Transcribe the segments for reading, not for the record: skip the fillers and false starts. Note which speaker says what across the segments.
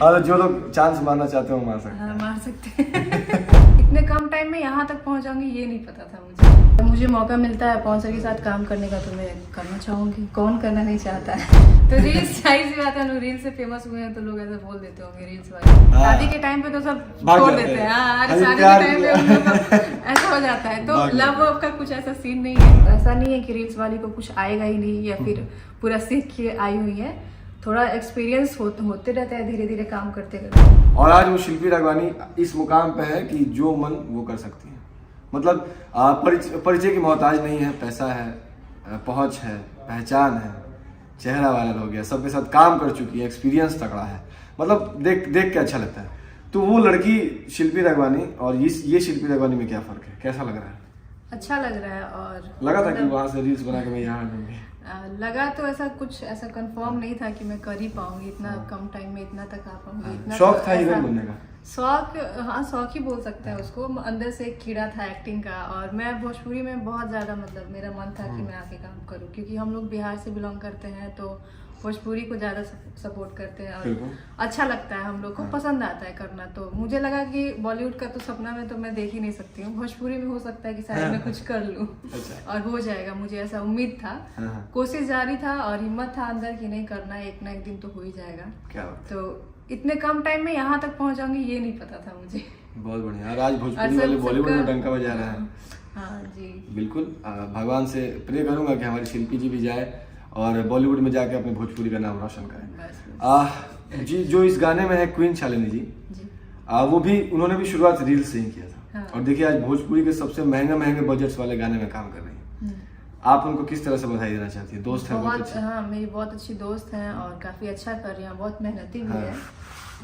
Speaker 1: हाँ, जो लोग चांस मारना चाहते हो मार सकते हैं।
Speaker 2: हाँ, मार सकते हैं। इतने कम टाइम में यहाँ तक पहुँच जाऊंगी ये नहीं पता था मुझे मौका मिलता है पवन सर के साथ काम करने का तो मैं करना चाहूंगी। कौन करना नहीं चाहता है। तो रील्स जाहिर सी बात है, रील से फेमस हुए हैं तो लोग ऐसा बोल देते होंगे रील्स वाले। शादी के टाइम पे तो सब छोड़ देते हैं। हाँ, शादी के टाइम पे हम लोग ऐसा हो जाता है। तो लव वव का कुछ ऐसा सीन नहीं है। ऐसा नहीं है कि रील्स वाली को कुछ आएगा ही नहीं या फिर पूरा सीख के आई हुई है। थोड़ा एक्सपीरियंस होते रहता है धीरे धीरे काम करते करते।
Speaker 1: और आज वो शिल्पी राघवानी इस मुकाम पे है कि जो मन वो कर सकती है। मतलब परिचय की मोहताज नहीं है। पैसा है, पहुंच है, पहचान है, चेहरा वायरल हो गया, सबके साथ काम कर चुकी है, एक्सपीरियंस तगड़ा है। मतलब देख के अच्छा लगता है। तो वो लड़की शिल्पी राघवानी और ये शिल्पी राघवानी में क्या फर्क है? कैसा लग रहा है?
Speaker 2: अच्छा लग रहा है। और
Speaker 1: लगा था कि वहां से रील्स बना के मैं यहाँ आऊंगी?
Speaker 2: लगा तो ऐसा कंफर्म नहीं था कि मैं कर ही पाऊंगी इतना कम टाइम में इतना तक आ पाऊंगी। इतना
Speaker 1: शौक
Speaker 2: तो
Speaker 1: था हीरोइन बनने का?
Speaker 2: शौक, हाँ शौक ही बोल सकते हैं उसको। अंदर से एक कीड़ा था एक्टिंग का। और मैं भोजपुरी में बहुत ज्यादा मतलब मेरा मन था कि मैं आके काम करूं, क्योंकि हम लोग बिहार से बिलोंग करते हैं तो भोजपुरी को ज्यादा सपोर्ट करते हैं और अच्छा लगता है, हम लोग को पसंद आता है करना। तो मुझे लगा कि बॉलीवुड का तो सपना में तो मैं देख ही नहीं सकती हूँ, भोजपुरी में हो सकता है कि शायद मैं कुछ कर लूँ और हो जाएगा। मुझे ऐसा उम्मीद था, कोशिश जारी था और हिम्मत था अंदर की नहीं करना, एक ना एक दिन तो हो ही जाएगा।
Speaker 1: क्या
Speaker 2: तो इतने कम टाइम में यहाँ तक पहुँच जाऊंगी ये नहीं पता था मुझे।
Speaker 1: बहुत बढ़िया। और आज भोजपुरी वाले बॉलीवुड में डंका बजा रहे हैं।
Speaker 2: हाँ जी
Speaker 1: बिल्कुल। भगवान से प्रे करूंगा कि हमारी शिल्पी जी भी जाए और बॉलीवुड में जाके अपने भोजपुरी का नाम रोशन करें। जी जो इस गाने में है क्वीन शालिनी जी, वो भी उन्होंने भी शुरुआत रील से ही किया था। हाँ। और देखिए आज भोजपुरी के सबसे महंगे बजट्स वाले गाने में काम कर रही हैं। आप उनको किस तरह से बधाई देना चाहती है? दोस्त है बहुत?
Speaker 2: हाँ मेरी बहुत अच्छी दोस्त हैं और काफी अच्छा कर रही हैं, बहुत मेहनती भी है।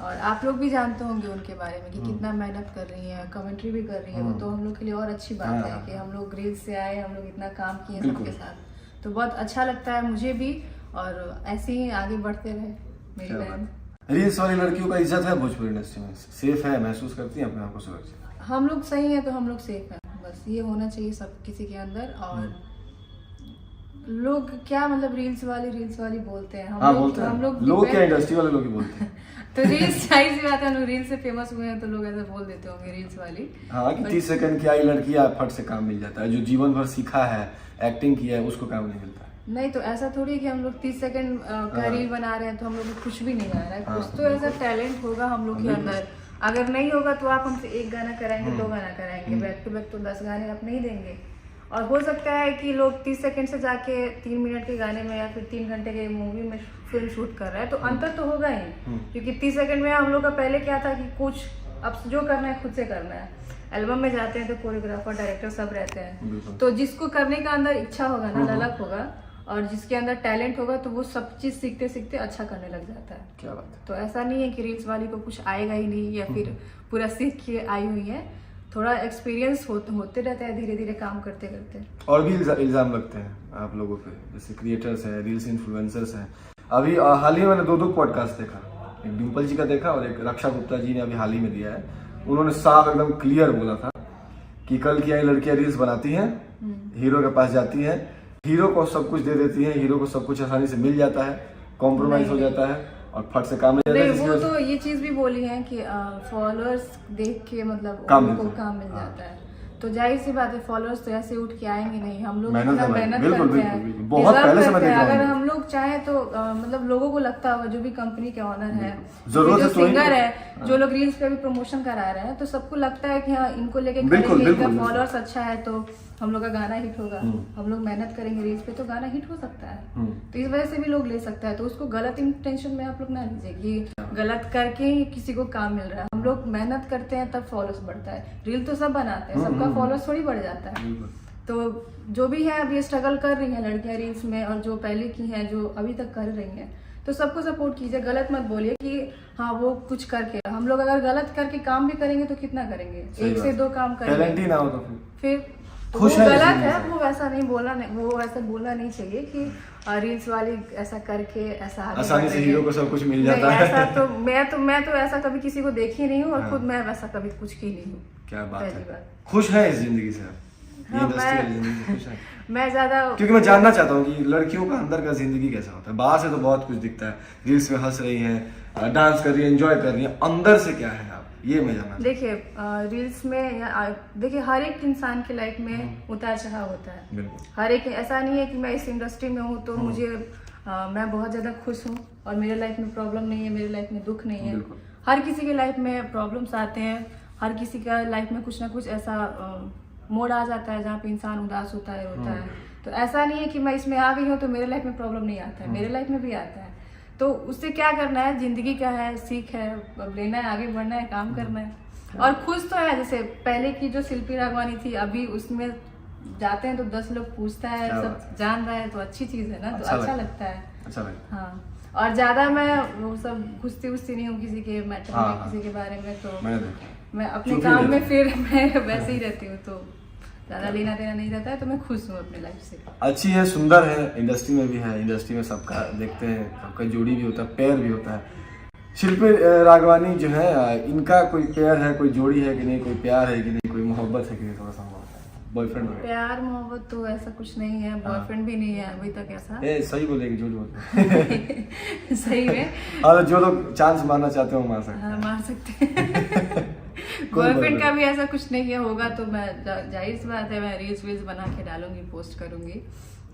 Speaker 2: और आप लोग भी जानते होंगे उनके बारे में कि कितना मेहनत कर रही हैं, कमेंट्री भी कर रही है। वो तो हम लोग के लिए और अच्छी बात है कि हम लोग रील से आए, हम लोग इतना काम किए सबके साथ, तो बहुत अच्छा लगता है मुझे भी। और ऐसे ही आगे बढ़ते रहे मेरी बहन।
Speaker 1: रील्स वाली लड़कियों का इज्जत है भोजपुरी इंडस्ट्री में? सेफ है? महसूस करती हैं अपने आप को सुरक्षित?
Speaker 2: हम लोग सही है तो हम लोग सेफ है, बस ये होना चाहिए सब किसी के अंदर। और लोग क्या मतलब रील्स वाली बोलते हैं। हम लोग
Speaker 1: क्या इंडस्ट्री वाले लोग ही बोलते हैं।
Speaker 2: तो रील्स जाहिर सी बात है, रील से फेमस हुए हैं तो लोग ऐसा बोल देते होंगे रील्स वाली।
Speaker 1: हाँ कि 30 सेकंड की आई लड़की फट से काम मिल जाता है, जो जीवन भर सीखा है, एक्टिंग किया है, उसको काम नहीं मिलता।
Speaker 2: नहीं तो ऐसा थोड़ी है कि हम लोग 30 सेकंड का रील बना रहे हैं तो हम लोग को कुछ भी नहीं आ रहा है। कुछ तो ऐसा टैलेंट होगा हम लोग के अंदर। अगर नहीं होगा तो आप हमसे एक गाना कराएंगे, 2 गाना कराएंगे, बैक टू बैक तो 10 गाने आप नहीं देंगे। और हो सकता है कि लोग 30 सेकंड से जाके 3 मिनट के गाने में या फिर 3 घंटे के मूवी में फिल्म शूट कर रहा है, तो अंतर तो होगा ही। क्योंकि 30 सेकंड में हम लोग का पहले क्या था कि कुछ अब जो करना है खुद से करना है। एल्बम में जाते हैं तो कोरियोग्राफर, डायरेक्टर सब रहते हैं, तो जिसको करने का अंदर इच्छा होगा ना, ललक होगा और जिसके अंदर टैलेंट होगा तो वो सब चीज सीखते सीखते अच्छा करने लग जाता है।
Speaker 1: क्या बात है।
Speaker 2: तो ऐसा नहीं है कि रील्स वाली को कुछ आएगा ही नहीं या फिर पूरा सीख के आई हुई है। थोड़ा एक्सपीरियंस होते रहता है धीरे धीरे काम करते करते।
Speaker 1: और भी इल्जाम लगते हैं आप लोगों पे, जैसे क्रिएटर्स हैं, रील्स इन्फ्लुएंसर्स हैं। अभी हाल ही में मैंने 2 पॉडकास्ट देखा, एक डिम्पल जी का देखा और एक रक्षा गुप्ता जी ने अभी हाल ही में दिया है। उन्होंने साफ एकदम क्लियर बोला था कि कल की आई लड़कियां रील्स बनाती हैं, हीरो के पास जाती है, हीरो को सब कुछ दे देती है, हीरो को सब कुछ आसानी से मिल जाता है, कॉम्प्रोमाइज हो जाता है और फट से काम मिल जाता है।
Speaker 2: वो तो ये चीज भी बोली है कि फॉलोअर्स देख के मतलब उनको काम मिल जाता है। तो जाहिर सी बात है फॉलोअर्स तो ऐसे उठ के आएंगे नहीं। हम लोग इतना मेहनत करते हैं, बहुत पहले से मैं अगर हम लोग चाहें तो मतलब लोगों को लगता होगा, जो भी कंपनी के ऑनर है, जो सिंगर है, जो लोग रील्स पे भी प्रमोशन करा रहे हैं, तो सबको लगता है कि हाँ इनको लेके करेंगे, इनका फॉलोअर्स अच्छा है तो हम लोग का गाना हिट होगा। हम लोग मेहनत करेंगे रील्स पे तो गाना हिट हो सकता है। तो इस वजह से भी लोग ले सकता है। तो उसको गलत इंटेंशन में आप लोग ना लीजिए कि गलत करके ही किसी को काम मिल रहा है। हम लोग मेहनत करते हैं तब फॉलोअर्स बढ़ता है। रील तो सब बनाते हैं, सबका फॉलोअर्स थोड़ी बढ़ जाता है। तो जो भी है अभी स्ट्रगल कर रही है लड़कियां रील्स में, और जो पहले की हैं, जो अभी तक कर रही हैं, तो सबको सपोर्ट कीजिए। गलत मत बोलिए कि हाँ वो कुछ करके। हम लोग अगर गलत करके काम भी करेंगे तो कितना करेंगे, 1 से 2 काम करेंगे तो फिर वो गलत है। वो वैसा नहीं बोलना, वो ऐसा बोलना नहीं चाहिए कि रील्स वाली ऐसा करके ऐसा
Speaker 1: आसानी से हीरो को सब कुछ मिल जाता है।
Speaker 2: ऐसा तो मैं तो ऐसा कभी किसी को देखी नहीं हूँ और खुद मैं वैसा कभी कुछ की नहीं हूँ।
Speaker 1: क्या बात है। खुश है इस जिंदगी से? ये इंडस्ट्री वाली जिंदगी से खुश है?
Speaker 2: मैं ज्यादा,
Speaker 1: क्योंकि मैं जानना चाहता हूँ कि लड़कियों का अंदर का जिंदगी कैसा होता है। बाहर से तो बहुत कुछ दिखता है, रील्स में हंस रही हैं, डांस कर रही है, एंजॉय कर रही है, अंदर से क्या है आप, ये मैं जानना।
Speaker 2: देखिए रील्स में या देखिए हर एक इंसान की लाइफ में उतार चढ़ाव होता है।
Speaker 1: बिल्कुल।
Speaker 2: हर एक, ऐसा नहीं है कि मैं इस इंडस्ट्री में हूँ तो मुझे मैं बहुत ज्यादा खुश हूँ और मेरे लाइफ में प्रॉब्लम नहीं है, मेरे लाइफ में दुख नहीं है।
Speaker 1: बिल्कुल।
Speaker 2: हर किसी के लाइफ में प्रॉब्लम्स आते हैं, हर किसी का लाइफ में कुछ ना कुछ ऐसा मोड़ आ जाता है जहाँ पे इंसान उदास होता है। तो ऐसा नहीं है कि मैं इसमें आ गई हूँ तो मेरे लाइफ में प्रॉब्लम नहीं आता है, मेरे लाइफ में भी आता है। तो उससे क्या करना है, जिंदगी का है, सीख है, अब लेना है, आगे बढ़ना है, काम करना है और खुश तो है। जैसे पहले की जो शिल्पी राघवानी थी, अभी उसमें जाते हैं तो 10 लोग पूछता है, सब जान रहा है तो अच्छी चीज है ना, तो अच्छा लगता है।
Speaker 1: अच्छा लगता है।
Speaker 2: हाँ, और ज्यादा मैं वो सब घुसती नहीं हूँ किसी के मैटर में, किसी के बारे में। तो मैं अपने काम में फिर मैं वैसे ही रहती हूँ, तो ज्यादा लेना देना नहीं रहता है, तो मैं खुश हूँ अपने लाइफ से।
Speaker 1: अच्छी है, सुंदर है, इंडस्ट्री में भी है, इंडस्ट्री में सबका देखते हैं, सबका जोड़ी भी होता है, पेयर भी होता है। शिल्पी राघवानी जो है, इनका कोई पेयर है, कोई जोड़ी है कि नहीं, कोई प्यार है कि नहीं, कोई मोहब्बत है कि नहीं, थोड़ा सा बॉयफ्रेंड वगैरह?
Speaker 2: प्यार मोहब्बत तो ऐसा कुछ नहीं है, बॉयफ्रेंड भी नहीं है अभी तक ऐसा।
Speaker 1: सही बोलेगी, झूठ बोलते
Speaker 2: सही में।
Speaker 1: और जो लोग चांस मारना चाहते हो मार सकते हैं।
Speaker 2: हाँ, मार सकते हैं। बॉयफ्रेंड का भी ऐसा कुछ नहीं है, होगा तो मैं जाहिर सी बात है मैं रील्स वील्स बना के डालूंगी, पोस्ट करूंगी,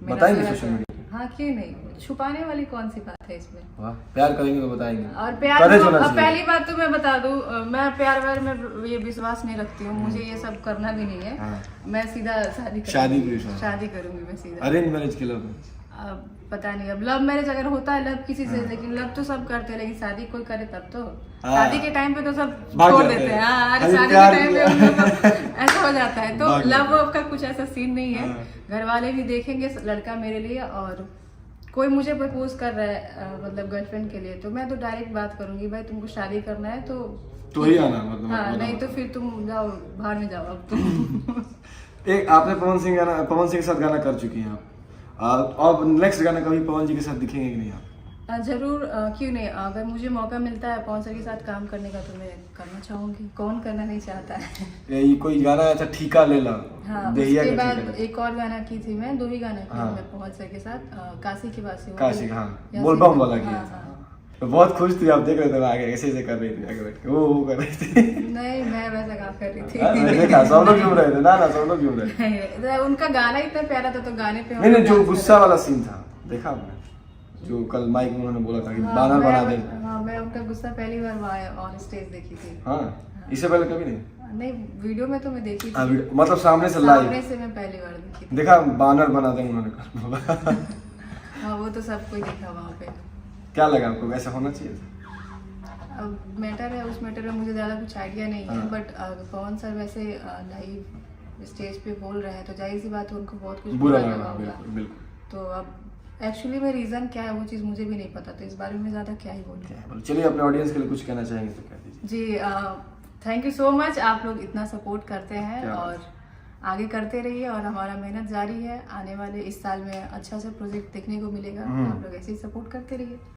Speaker 1: बताएंगे सोशल मीडिया।
Speaker 2: हाँ, क्यों नहीं, छुपाने वाली कौन सी बात है इसमें।
Speaker 1: वाह, प्यार करेंगे तो बताएंगे।
Speaker 2: और प्यार तो, पहली बात तो मैं बता दूं, मैं प्यार व्यार में ये विश्वास नहीं रखती हूँ, मुझे ये सब करना भी नहीं है। मैं सीधा शादी करूंगी मैं सीधा।
Speaker 1: अरेंज मैरिज के लोग
Speaker 2: अब पता नहीं, अब लव मैरिज अगर होता है लव किसी से, लेकिन लव तो सब करते हैं, लेकिन शादी कोई करे तब तो। शादी के टाइम पे तो सब छोड़ देते हैं। शादी के टाइम पे ऐसा हो जाता है। तो लव का कुछ ऐसा सीन नहीं है, घर वाले भी देखेंगे लड़का मेरे लिए, और कोई मुझे प्रपोज कर रहा है मतलब गर्लफ्रेंड के लिए, तो मैं तो डायरेक्ट बात करूंगी, भाई तुमको शादी करना है तो
Speaker 1: ही आना, मतलब
Speaker 2: हाँ, नहीं तो फिर तुम जाओ बाहर में जाओ अब तुम।
Speaker 1: एक आपने पवन सिंह के साथ गाना कर चुकी हैं आप, और नेक्स्ट गाना कभी पवन जी के साथ दिखेंगे कि नहीं आप?
Speaker 2: जरूर, क्यों नहीं, अगर मुझे मौका मिलता है पवन सर के साथ काम करने का तो मैं करना चाहूंगी, कौन करना नहीं चाहता है।
Speaker 1: ये कोई गाना अच्छा ठीका ले ला।
Speaker 2: हाँ, उसके बाद एक और गाना की थी मैं, 2 ही गाना किया मैं पवन सर के साथ, काशी की वासी,
Speaker 1: काशी, हाँ, बोलबम वाला किया था। तो बहुत खुश थी, आप देख रहे थे आगे ऐसे कर रही थी, आगे बैठ के वो कर रही थी।
Speaker 2: नहीं, मैं वैसा काम कर रही थी।
Speaker 1: देखा, सब लोग झूम रहे थे ना, सब लोग झूम रहे थे।
Speaker 2: उनका गाना इतना प्यारा था, तो गाने पे
Speaker 1: नहीं, जो गुस्सा वाला सीन था, देखा आपने, जो कल माइक में उन्होंने बोला था कि बानर बना दे।
Speaker 2: हाँ, मैं उनका गुस्सा पहली बार ऑन स्टेज देखी थी।
Speaker 1: हाँ, इससे पहले कभी नहीं?
Speaker 2: वीडियो में तो मैं देखी थी,
Speaker 1: मतलब सामने से लाइव?
Speaker 2: सामने से मैं पहली बार देखी थी।
Speaker 1: देखा, बानर बना दे उन्होंने बोला।
Speaker 2: हाँ, वो तो सब कोई देखा वहाँ पे।
Speaker 1: क्या लगा आपको, वैसा होना चाहिए था?
Speaker 2: अब मैटर है, उस मैटर में मुझे ज्यादा कुछ आइडिया नहीं है, बट पवन सर वैसे लाइव स्टेज पे बोल रहे हैं तो जाहिर सी बात है उनको बहुत कुछ बुरा लगा होगा। तो अब एक्चुअली में रीजन क्या है वो चीज मुझे भी नहीं पता, तो इस बारे में ज्यादा क्या ही बोलूं।
Speaker 1: चलिए, अपने ऑडियंस के लिए कुछ कहना चाहेंगे तो कह दीजिए।
Speaker 2: जी, थैंक यू सो मच, आप लोग इतना सपोर्ट करते हैं और आगे करते रहिए, और हमारा मेहनत जारी है। आने वाले इस साल में अच्छा सा प्रोजेक्ट देखने को मिलेगा, आप लोग ऐसे ही सपोर्ट करते रहिए।